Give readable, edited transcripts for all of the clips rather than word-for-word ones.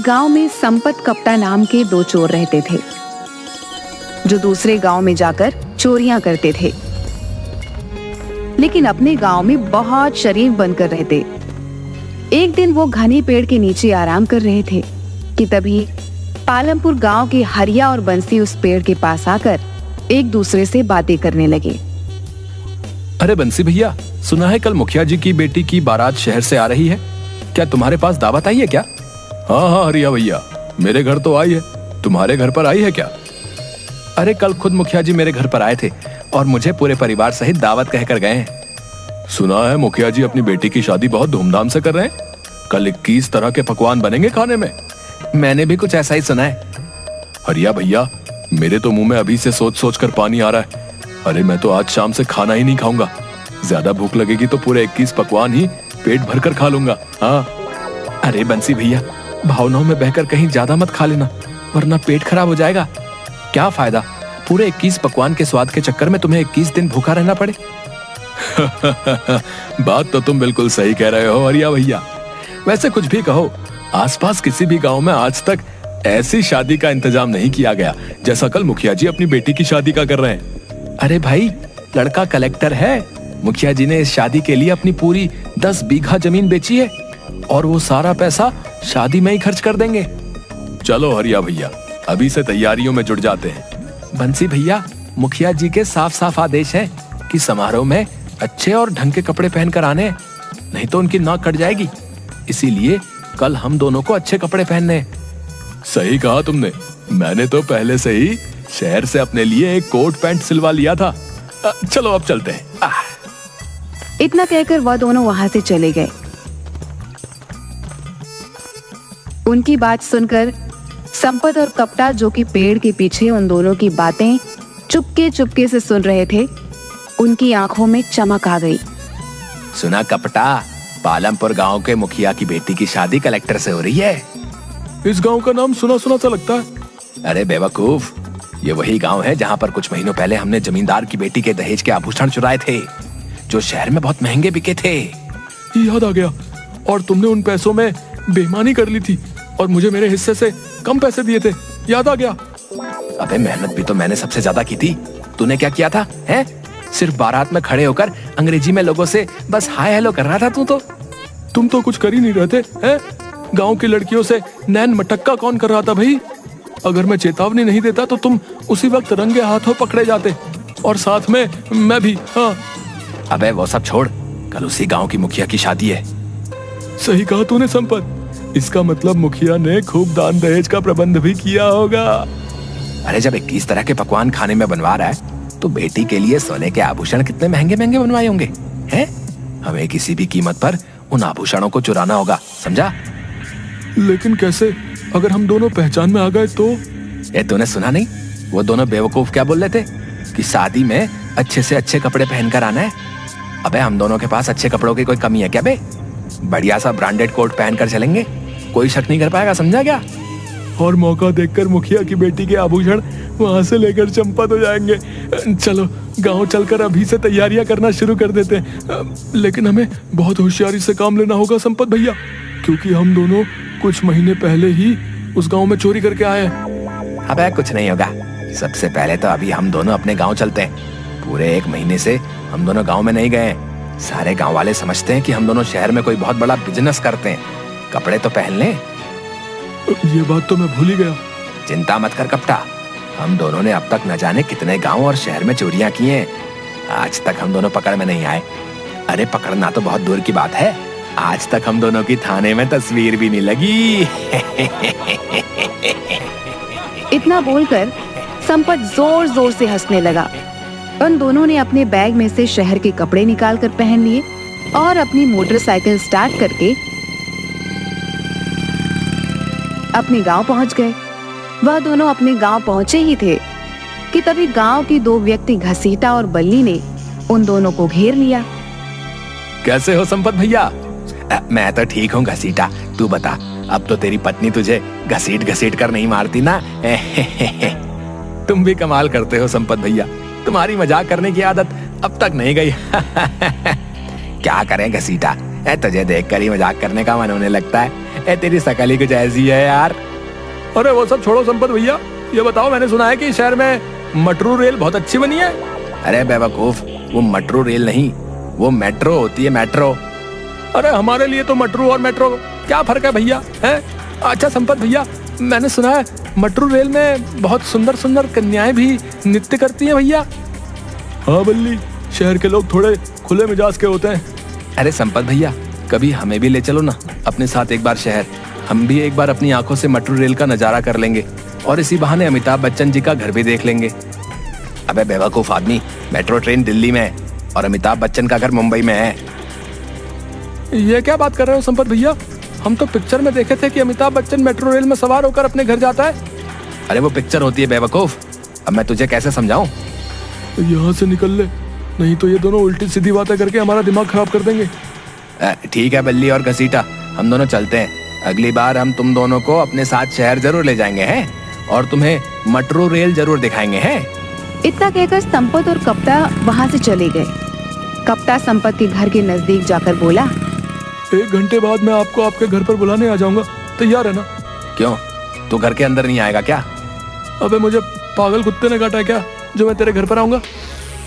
गांव में संपत कपटा नाम के दो चोर रहते थे, जो दूसरे गांव में जाकर चोरियां करते थे, लेकिन अपने गांव में बहुत शरीफ बनकर रहते। एक दिन वो घने पेड़ के नीचे आराम कर रहे थे कि तभी पालमपुर गांव के हरिया और बंसी उस पेड़ के पास आकर एक दूसरे से बातें करने लगे। अरे बंसी भैया, सुना है कल मुखिया जी की बेटी की बारात शहर से आ रही है, क्या तुम्हारे पास दावत आई है क्या? हाँ हाँ हरिया भैया, मेरे घर तो आई है, तुम्हारे घर पर आई है क्या? अरे कल खुद मुखिया जी मेरे घर पर आए थे और मुझे पूरे परिवार सहित दावत कहकर गए हैं। सुना है मुखिया जी अपनी बेटी की शादी बहुत धूमधाम से कर रहे हैं, कल 21 तरह के पकवान बनेंगे खाने में। मैंने भी कुछ ऐसा ही सुना है। हरिया भैया, मेरे तो मुंह में अभी से सोच सोच कर पानी आ रहा है। अरे मैं तो आज शाम से खाना ही नहीं खाऊंगा, ज्यादा भूख लगेगी तो पूरे 21 पकवान ही पेट भरकर खा लूंगा। हाँ। अरे बंसी भैया, भावनाओं में बहकर कहीं ज्यादा मत खा लेना, वरना पेट खराब हो जाएगा। क्या फायदा पूरे 21 पकवान के स्वाद के चक्कर में तुम्हें 21 दिन भूखा रहना पड़े। बात तो तुम बिल्कुल सही कह रहे हो हरिया भैया। वैसे कुछ भी कहो, आसपास किसी भी गांव में आज तक ऐसी शादी का इंतजाम नहीं किया गया जैसा कल मुखिया जी अपनी बेटी की शादी का कर रहे हैं। अरे भाई, लड़का कलेक्टर है, मुखिया जी ने इस शादी के लिए अपनी पूरी 10 बीघा जमीन बेची है और वो सारा पैसा शादी में ही खर्च कर देंगे। चलो हरिया भैया, अभी से तैयारियों में जुट जाते हैं। बंसी भैया, मुखिया जी के साफ साफ आदेश है कि समारोह में अच्छे और ढंग के कपड़े पहनकर आने, नहीं तो उनकी नाक कट जाएगी। इसीलिए कल हम दोनों को अच्छे कपड़े पहनने। सही कहा तुमने, मैंने तो पहले से ही शहर से अपने लिए एक कोट पैंट सिलवा लिया था। चलो अब चलते हैं। इतना कहकर वह दोनों वहां से चले गए। उनकी बात सुनकर संपत और कपटा, जो कि पेड़ के पीछे उन दोनों की बातें चुपके चुपके से सुन रहे थे, उनकी आंखों में चमक आ गई। सुना कपटा, पालमपुर गांव के मुखिया की बेटी की शादी कलेक्टर से हो रही है। इस गांव का नाम सुना सुना सा लगता है। अरे बेवकूफ, ये वही गांव है जहां पर कुछ महीनों पहले हमने जमींदार की बेटी के दहेज के आभूषण चुराए थे, जो शहर में बहुत महंगे बिके थे। याद आ गया, और तुमने उन पैसों में बेईमानी कर ली थी और मुझे मेरे हिस्से से कम पैसे दिए थे। याद आ गया। अबे मेहनत भी तो मैंने सबसे ज्यादा की थी, तूने क्या किया था? हैं? सिर्फ बारात में खड़े होकर अंग्रेजी में लोगों से बस हाय हेलो कर रहा था तू तो। तुम तो कुछ कर ही नहीं रहे थे, हैं? गांव की लड़कियों से नैन मटक्का कौन कर रहा था भाई? अगर मैं चेतावनी नहीं देता तो तुम उसी वक्त रंगे हाथों पकड़े जाते, और साथ में मैं भी। हाँ। अबे वो सब छोड़, कल उसी गांव की मुखिया की शादी है। सही कहा तूने संपत, इसका मतलब मुखिया ने खूब दान दहेज का प्रबंध भी किया होगा। अरे जब 21 तरह के पकवान खाने में बनवा रहा है तो बेटी के लिए सोने के आभूषण कितने महंगे महंगे बनवाए होंगे, हैं? हमें किसी भी कीमत पर उन आभूषणों को चुराना होगा, समझा? लेकिन कैसे, अगर हम दोनों पहचान में आ गए तो? तूने सुना नहीं, वो दोनों बेवकूफ क्या बोल रहे थे कि शादी में अच्छे से अच्छे कपड़े पहनकर आना है। अबे हम दोनों के पास अच्छे कपड़ों की कोई कमी है क्या बे? बढ़िया सा ब्रांडेड कोट पहनकर चलेंगे, कोई शक नहीं कर पाएगा, समझा क्या? और मौका देखकर मुखिया की बेटी के आभूषण वहां से लेकर चंपत हो जाएंगे। चलो गांव चलकर अभी से तैयारियां करना शुरू कर देते हैं। लेकिन हमें बहुत होशियारी से काम लेना होगा संपत भैया, क्योंकि हम दोनों कुछ महीने पहले ही उस गांव में चोरी करके आए हैं। अबे कुछ नहीं होगा, सबसे पहले तो अभी हम दोनों अपने गांव चलते हैं। पूरे 1 महीने से हम दोनों गांव में नहीं गए। सारे गांव वाले समझते हैं कि हम दोनों शहर में कोई बहुत बड़ा बिजनेस करते हैं। कपड़े तो पहन लें। ये बात तो मैं भूल ही गया। चिंता मत कर कपटा, हम दोनों ने अब तक न जाने कितने गांव और शहर में चोरियां की हैं। आज तक हम दोनों पकड़ में नहीं आए। अरे पकड़ना तो बहुत दूर की बात है, आज तक हम दोनों की थाने में तस्वीर भी नहीं लगी। इतना बोलकर संपत जोर जोर से हंसने लगा। उन दोनों ने अपने बैग में से शहर के कपड़े निकालकर पहन लिए और अपनी मोटरसाइकिल स्टार्ट करके अपने गांव पहुंच गए। वह दोनों अपने गांव पहुंचे ही थे कि तभी गांव की 2 व्यक्ति घसीटा और बल्ली ने उन दोनों को घेर लिया। कैसे हो संपत भैया? मैं तो ठीक हूँ घसीटा, तू बता, अब तो तेरी पत्नी तुझे घसीट घसीट कर नहीं मारती ना? तुम भी कमाल करते हो संपत भैया, तुम्हारी मजाक करने की आदत अब तक नहीं गई। क्या करें घसीटा, तुझे देखकर ही मजाक करने का मन होने लगता है। तेरी शकल ही कुछ ऐसी है यार। अरे वो सब छोड़ो संपत भैया, ये बताओ, मैंने सुना है कि शहर में मेट्रो रेल बहुत अच्छी बनी है। अरे बेवकूफ, वो मेट्रो रेल नहीं, वो मेट्रो होती है, मेट्रो। अरे हमारे लिए तो मेट्रो और मेट्रो क्या फर्क है भैया, हैं? अच्छा संपत भैया, मैंने सुना है मेट्रो रेल में बहुत सुंदर सुंदर कन्याएं भी नृत्य करती हैं भैया। हाँ बल्ली, शहर के लोग थोड़े खुले मिजाज के होते हैं। अरे संपत भैया, कभी हमें भी ले चलो ना अपने साथ एक बार शहर। हम भी एक बार अपनी आंखों से मेट्रो रेल का नजारा कर लेंगे और इसी बहाने अमिताभ बच्चन जी का घर भी देख लेंगे। अबे बेवकूफ आदमी, मेट्रो ट्रेन दिल्ली में है और अमिताभ बच्चन का घर मुंबई में है। ये क्या बात कर रहे हो संपत भैया? हम तो पिक्चर में देखे थे कि अमिताभ बच्चन मेट्रो रेल में सवार होकर अपने घर जाता है। अरे वो पिक्चर होती है बेवकूफ, अब मैं तुझे कैसे समझाऊं? यहाँ से निकल ले, नहीं तो ये दोनों उल्टी सीधी बातें करके हमारा दिमाग खराब कर देंगे। ठीक है बल्ली और घसीटा, हम दोनों चलते हैं। अगली बार हम तुम दोनों को अपने साथ शहर जरूर ले जाएंगे हैं, और तुम्हें मेट्रो रेल जरूर दिखाएंगे हैं। इतना कहकर संपत और कप्ता वहाँ से चले गए। कप्ता संपत के घर के नजदीक जाकर बोला, 1 घंटे बाद मैं आपको आपके घर पर बुलाने आ जाऊंगा, तैयार है ना? क्यों, तू घर के अंदर नहीं आएगा क्या? अबे मुझे पागल कुत्ते ने काटा है क्या जो मैं तेरे घर पर आऊंगा?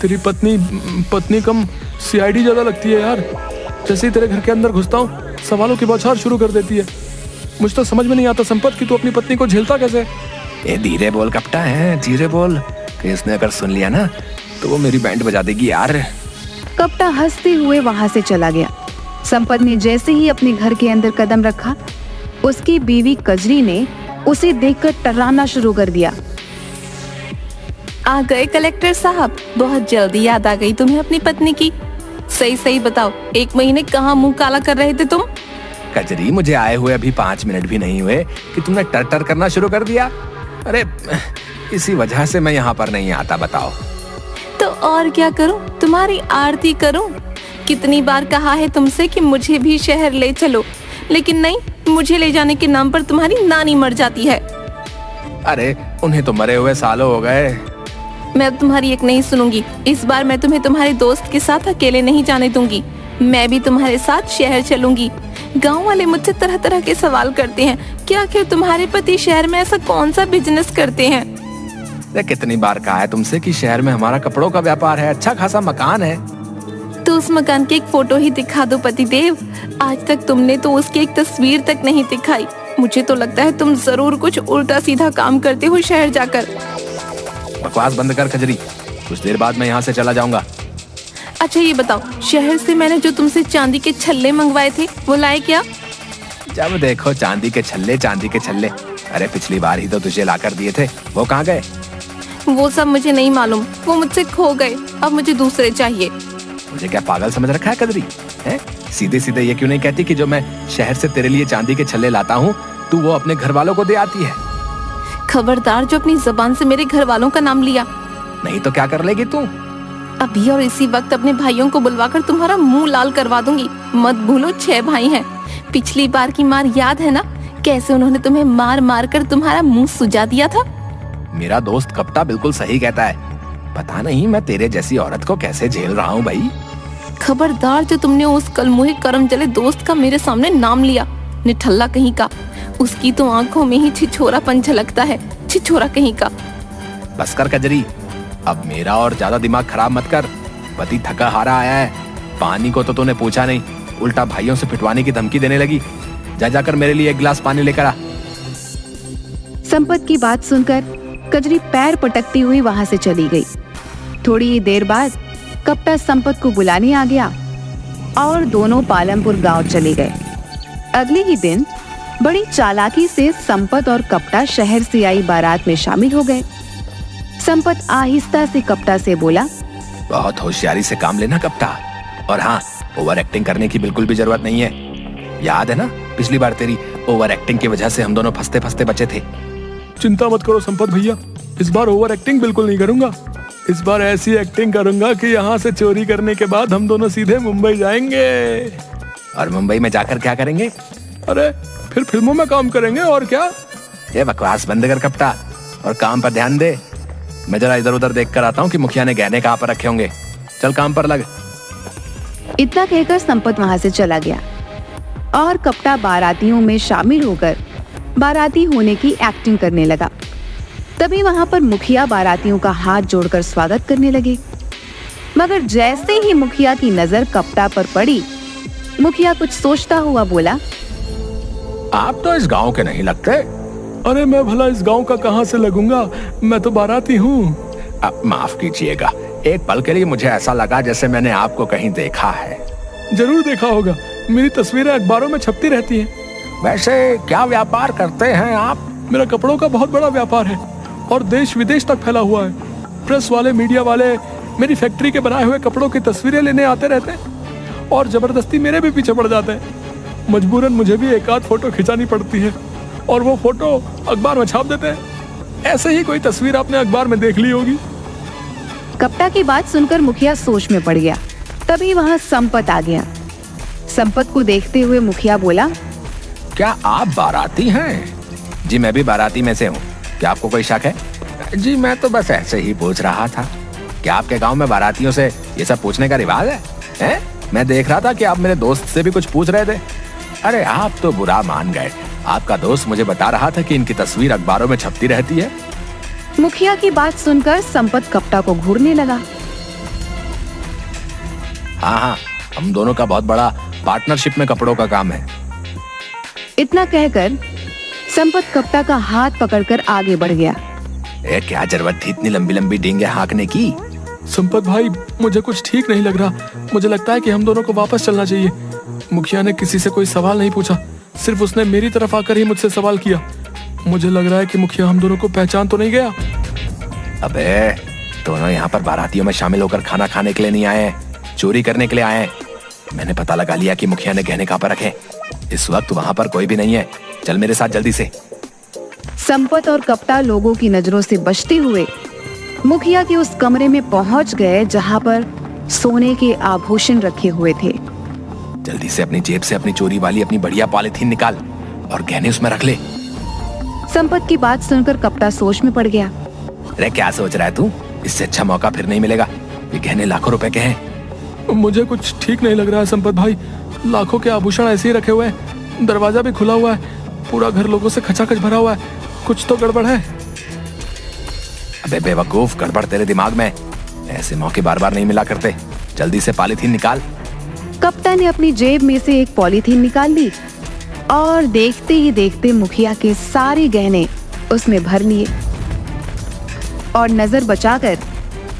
तेरी पत्नी कम सीआईडी ज्यादा लगती है यार। जैसे ही तेरे घर के अंदर घुसता हूँ सवालों की बौछार शुरू कर देती है। मुझे तो समझ में नहीं आता संपत कि तू अपनी पत्नी को झेलता कैसे? धीरे बोल कप्ता है, धीरे बोल, कि इसने अगर सुन लिया ना तो वो मेरी बैंड बजा देगी यार। कप्ता हंसते हुए वहाँ से चला गया। संपत ने जैसे ही अपने घर के अंदर कदम रखा, उसकी बीवी कजरी ने उसे देखकर टर्राना शुरू कर दिया। आ गए कलेक्टर साहब, बहुत जल्दी याद आ गई तुम्हें अपनी पत्नी की। सही सही बताओ, 1 महीने कहाँ मुंह काला कर रहे थे तुम? कजरी, मुझे आए हुए अभी 5 मिनट भी नहीं हुए कि तुमने टर टर करना शुरू कर दिया। अरे इसी वजह से मैं यहाँ पर नहीं आता, बताओ। तो और क्या करूं, तुम्हारी आरती करूं? कितनी बार कहा है तुमसे कि मुझे भी शहर ले चलो, लेकिन नहीं, मुझे ले जाने के नाम पर तुम्हारी नानी मर जाती है। अरे उन्हें तो मरे हुए सालों हो गए। मैं अब तुम्हारी एक नहीं सुनूंगी। इस बार मैं तुम्हें तुम्हारे दोस्त के साथ अकेले नहीं जाने दूंगी। मैं भी तुम्हारे साथ शहर चलूंगी। गांव वाले मुझसे तरह तरह के सवाल करते हैं कि आखिर तुम्हारे पति शहर में ऐसा कौन सा बिजनेस करते हैं। कितनी बार कहा है तुमसे कि शहर में हमारा कपड़ों का व्यापार है, अच्छा खासा मकान है। तो उस मकान की एक फोटो ही दिखा दो पतिदेव। आज तक तुमने तो उसकी एक तस्वीर तक नहीं दिखाई। मुझे तो लगता है तुम जरूर कुछ उल्टा सीधा काम करते हो शहर जाकर। बकवास बंद कर कजरी, कुछ देर बाद मैं यहाँ से चला जाऊंगा। अच्छा ये बताओ, शहर से मैंने जो तुमसे चांदी के छल्ले मंगवाए थे वो लाए क्या? जब देखो चांदी के छल्ले, चांदी के छल्ले। अरे पिछली बार ही तो तुझे लाकर दिए थे, वो कहाँ गए? वो सब मुझे नहीं मालूम, वो मुझसे खो गए। अब मुझे दूसरे चाहिए। मुझे क्या पागल समझ रखा है कजरी? हैं? सीधे सीधे ये क्यों नहीं कहती कि जो मैं शहर से तेरे लिए चांदी के छल्ले लाता हूँ तू वो अपने घर वालों को दे आती है? खबरदार जो अपनी जबान से मेरे घर वालों का नाम लिया। नहीं तो क्या कर लेगी तू? अभी और इसी वक्त अपने भाइयों को बुलवाकर तुम्हारा मुंह लाल करवा दूंगी। मत भूलो 6 भाई हैं। पिछली बार की मार याद है ना, कैसे उन्होंने तुम्हें मार मार कर तुम्हारा मुंह सुजा दिया था। मेरा दोस्त कप्ता बिल्कुल सही कहता है। पता नहीं मैं तेरे जैसी औरत को कैसे झेल रहा हूँ भाई। खबरदार जो तुमने उस कलमुहे करम जले दोस्त का मेरे सामने नाम लिया, निठल्ला कहीं का। उसकी तो आंखों में ही छिछोरापन झलकता है, छिछोरा कहीं का। बस कर कजरी, अब मेरा और ज्यादा दिमाग खराब मत कर। पति थका हारा आया है, पानी को तो तूने पूछा नहीं, उल्टा भाइयों से पिटवाने की धमकी देने लगी। जा जाकर मेरे लिए 1 गिलास पानी लेकर आ। संपत की बात सुनकर कजरी पैर पटकती हुई वहां से चली गई। थोड़ी ही देर बाद कप्ता संपत को बुलाने आ गया और दोनों पालमपुर गांव चले गए। अगले ही दिन बड़ी चालाकी से संपत और कप्ता शहर से आई बारात में शामिल हो गए। संपत आहिस्ता से कप्ता से बोला, बहुत होशियारी से काम लेना कप्ता, और हाँ, ओवर एक्टिंग करने की बिल्कुल भी जरूरत नहीं है। याद है ना पिछली बार तेरी ओवर एक्टिंग की वजह से हम दोनों फंसते फंसते बचे थे। चिंता मत करो संपत भैया, इस बार ओवर एक्टिंग बिल्कुल नहीं करूंगा। इस बार ऐसी एक्टिंग करूंगा कि यहाँ से चोरी करने के बाद हम दोनों सीधे मुंबई जाएंगे। और मुंबई में जाकर क्या करेंगे? अरे फिर फिल्मों में काम करेंगे और क्या। ये बकवास बंद कर कप्ता और काम पर ध्यान दे। मैं जरा इधर उधर देख कर आता हूँ कि मुखिया ने गहने कहाँ पर रखे होंगे। चल काम पर लग। इतना कहकर संपत वहां से चला गया। और कपटा बारातियों में शामिल होकर बाराती होने की एक्टिंग करने लगा। तभी वहां पर मुखिया बारातियों का हाथ जोड़कर स्वागत करने लगे। मगर जैसे ही मुखिया की नजर कपटा पर पड़ी, मुखिया कुछ सोचता हुआ बोला, आप तो इस गांव के नहीं लगते। अरे मैं भला इस गांव का कहां से लगूंगा, मैं तो बाराती हूँ। माफ कीजिएगा, एक पल के लिए मुझे ऐसा लगा जैसे मैंने आपको कहीं देखा है। जरूर देखा होगा, मेरी तस्वीरें अखबारों में छपती रहती हैं। वैसे क्या व्यापार करते हैं आप? मेरा कपड़ों का बहुत बड़ा व्यापार है और देश विदेश तक फैला हुआ है। प्रेस वाले, मीडिया वाले मेरी फैक्ट्री के बनाए हुए कपड़ों की तस्वीरें लेने आते रहते हैं और जबरदस्ती मेरे भी पीछे पड़ जाते हैं। मजबूरन मुझे भी एक आध फोटो खिंचानी पड़ती है और वो फोटो अखबार में छाप देते हैं। ऐसे ही कोई तस्वीर आपने अखबार में देख ली होगी। कपटा की बात सुनकर मुखिया सोच में पड़ गया। तभी वहां संपत आ गया। संपत को देखते हुए मुखिया बोला, क्या आप बाराती हैं? जी मैं भी बाराती में से हूँ। क्या आपको कोई शक है? जी मैं तो बस ऐसे ही पूछ रहा था। क्या आपके गांव में बारातियों से ये सब पूछने का रिवाज है? हैं? मैं देख रहा था कि आप मेरे दोस्त से भी कुछ पूछ रहे थे। अरे आप तो बुरा मान गए। आपका दोस्त मुझे बता रहा था कि इनकी तस्वीर अखबारों में छपती रहती है। मुखिया की बात सुनकर संपत कपटा को घूरने लगा। हाँ, हम दोनों का बहुत बड़ा पार्टनरशिप में कपड़ों का काम है। इतना कहकर संपत कपटा का हाथ पकड़कर आगे बढ़ गया। क्या जरूरत थी इतनी लंबी लंबी डींगे हाँकने की? संपत भाई, मुझे कुछ ठीक नहीं लग रहा। मुझे लगता है कि हम दोनों को वापस चलना चाहिए। मुखिया ने किसी से कोई सवाल नहीं पूछा, सिर्फ उसने मेरी तरफ आकर ही मुझसे सवाल किया। मुझे लग रहा है कि मुखिया हम दोनों को पहचान तो नहीं गया। अबे दोनों यहाँ पर बारातियों में शामिल होकर खाना खाने के लिए नहीं आए हैं, चोरी करने के लिए आए हैं। मैंने पता लगा लिया कि मुखिया ने गहने कहाँ पर रखे। इस वक्त वहाँ पर कोई भी नहीं है। चल मेरे साथ जल्दी से। संपत और कपटा लोगों की नजरों से बचते हुए मुखिया के उस कमरे में पहुंच गए जहां पर सोने के आभूषण रखे हुए थे। जल्दी से अपनी जेब से अपनी चोरी वाली अपनी बढ़िया पॉलिथीन निकाल और गहने उसमें रख ले। संपत की बात सुनकर कपटा सोच में पड़ गया। अरे क्या सोच रहा है तू? इससे अच्छा मौका फिर नहीं मिलेगा। ये गहने लाखों रुपए के हैं। मुझे कुछ ठीक नहीं लग रहा है संपत भाई। लाखों के आभूषण ऐसे ही रखे हुए हैं, दरवाजा भी खुला हुआ है, पूरा घर लोगों से खचाखच भरा हुआ है। कुछ तो गड़बड़ है। अबे बेवकूफ, गड़बड़ तेरे दिमाग में। ऐसे मौके बार बार नहीं मिला करते। जल्दी से पॉलिथीन निकाल। कप्तान ने अपनी जेब में से एक पॉलीथीन निकाल ली और देखते ही देखते मुखिया के सारे गहने उसमें भर लिए और नजर बचाकर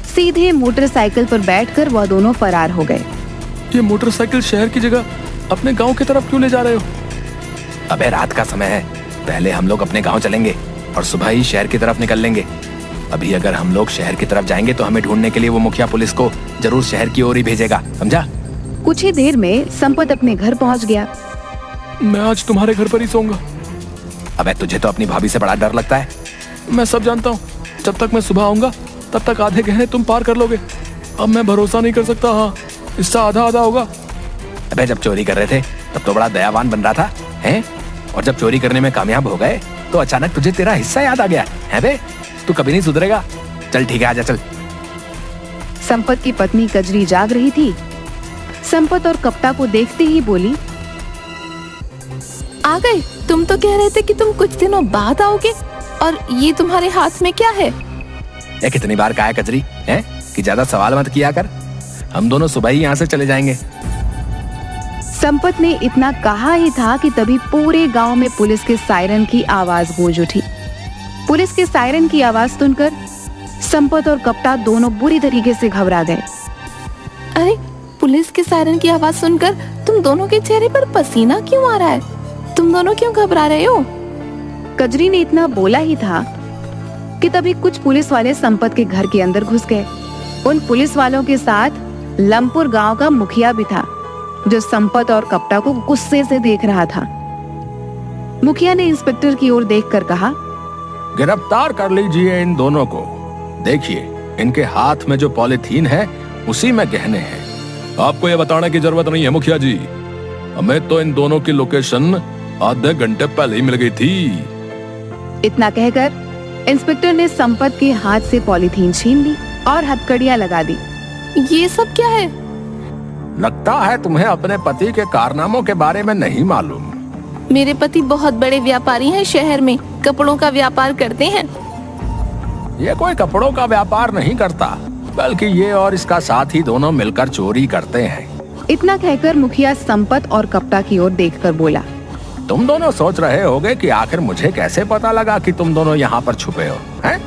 सीधे मोटरसाइकिल पर बैठकर वह दोनों फरार हो गए। ये मोटरसाइकिल शहर की जगह अपने गांव की तरफ क्यों ले जा रहे हो? अबे रात का समय है, पहले हम लोग अपने गांव चलेंगे और सुबह ही शहर की तरफ निकल लेंगे। अभी अगर हम लोग शहर की तरफ जाएंगे तो हमें ढूंढने के लिए वो मुखिया पुलिस को जरूर शहर की ओर ही भेजेगा, समझा? कुछ ही देर में संपत अपने घर पहुंच गया। मैं आज तुम्हारे घर पर ही सोऊंगा। अबे तुझे तो अपनी भाभी से बड़ा डर लगता है। मैं सब जानता हूँ। जब तक मैं सुबह आऊंगा तब तक आधे गहने तुम पार कर लोगे। अब मैं भरोसा नहीं कर सकता। हाँ, इससे आधा आधा होगा। अबे जब चोरी कर रहे थे तब तो बड़ा दयावान बन रहा था, हैं? और जब चोरी करने में कामयाब हो गए तो अचानक तुझे तेरा हिस्सा याद आ गया है? बे तू कभी नहीं सुधरेगा। चल ठीक है, आजा चल। संपत की पत्नी कजरी जाग रही थी। संपत और कप्ता को देखते ही बोली, आ गए? तुम तो कह रहे थे कि तुम कुछ दिनों बाद आओगे, और ये तुम्हारे हाथ में क्या है? ये कितनी बार कहा है कजरी, हैं? कि ज्यादा सवाल मत किया कर। हम दोनों सुबह ही यहाँ से चले जाएंगे। संपत ने इतना कहा ही था कि तभी पूरे गांव में पुलिस के सायरन की आवाज गूंज उठी। पुलिस के सायरन की आवाज सुनकर संपत और कप्ता दोनों बुरी तरीके से घबरा गए। अरे पुलिस के सायरन की आवाज सुनकर तुम दोनों के चेहरे पर पसीना क्यों आ रहा है? तुम दोनों क्यों घबरा रहे हो? कजरी ने इतना बोला ही था कि तभी कुछ पुलिस वाले संपत के घर के अंदर घुस गए। उन पुलिस वालों के साथ लमपुर गांव का मुखिया भी था, जो संपत और कप्ता को गुस्से से देख रहा था। मुखिया ने इंस्पेक्टर की ओर देखकर कहा, गिरफ्तार कर लीजिए इन दोनों को। देखिए इनके हाथ में जो पॉलिथीन है उसी में गहने हैं। आपको ये बताने की जरूरत नहीं है मुखिया जी, हमें तो इन दोनों की लोकेशन आधे घंटे पहले ही मिल गई थी। इतना कहकर इंस्पेक्टर ने संपत के हाथ से पॉलीथीन छीन ली और हथकड़ियां लगा दी। ये सब क्या है? लगता है तुम्हें अपने पति के कारनामों के बारे में नहीं मालूम। मेरे पति बहुत बड़े व्यापारी हैं, शहर में कपड़ों का व्यापार करते हैं। ये कोई कपड़ों का व्यापार नहीं करता, बल्कि ये और इसका साथी दोनों मिलकर चोरी करते हैं। इतना कहकर मुखिया संपत और कपटा की ओर देखकर बोला, तुम दोनों सोच रहे होगे कि आखिर मुझे कैसे पता लगा कि तुम दोनों यहाँ पर छुपे हो, हैं?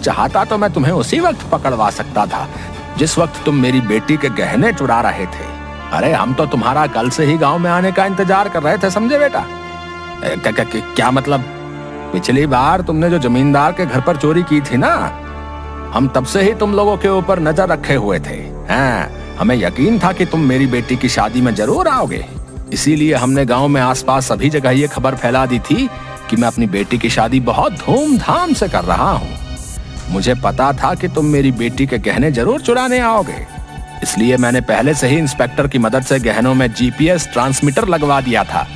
चाहता तो मैं तुम्हें उसी वक्त पकड़वा सकता था जिस वक्त तुम मेरी बेटी के गहने चुरा रहे थे। अरे हम तो तुम्हारा कल से ही गांव में आने का इंतजार कर रहे थे, समझे बेटा? क्या मतलब? पिछली बार तुमने जो जमींदार के घर पर चोरी की थी ना, हम तब से ही तुम लोगों के ऊपर नजर रखे हुए थे। हमें यकीन था कि तुम मेरी बेटी की शादी में जरूर आओगे, इसीलिए हमने गांव में आसपास सभी जगह ये खबर फैला दी थी कि मैं अपनी बेटी की शादी बहुत धूमधाम से कर रहा हूँ। मुझे पता था कि तुम मेरी बेटी के गहने जरूर चुराने आओगे, इसलिए मैंने पहले से ही इंस्पेक्टर की मदद से गहनों में जीपीएस ट्रांसमीटर लगवा दिया था।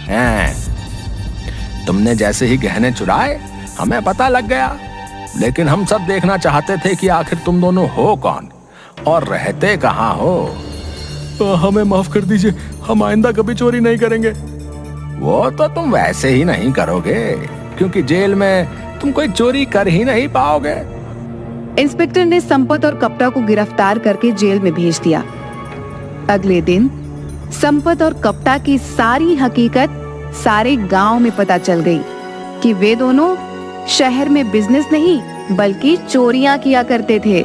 तुमने जैसे ही गहने चुराए हमें पता लग गया, लेकिन हम सब देखना चाहते थे कि आखिर तुम दोनों हो कौन और रहते कहाँ हो। हमें माफ कर दीजिए, हम आइंदा कभी चोरी नहीं करेंगे। वो तो तुम वैसे ही नहीं करोगे, क्योंकि जेल में तुम कोई चोरी कर ही नहीं पाओगे। इंस्पेक्टर ने संपत और कपटा को गिरफ्तार करके जेल में भेज दिया। अगले दिन संपत और कपटा की सारी हकीकत सारे गांव में पता चल गई कि वे दोनों शहर में बिजनेस नहीं बल्कि चोरियां किया करते थे।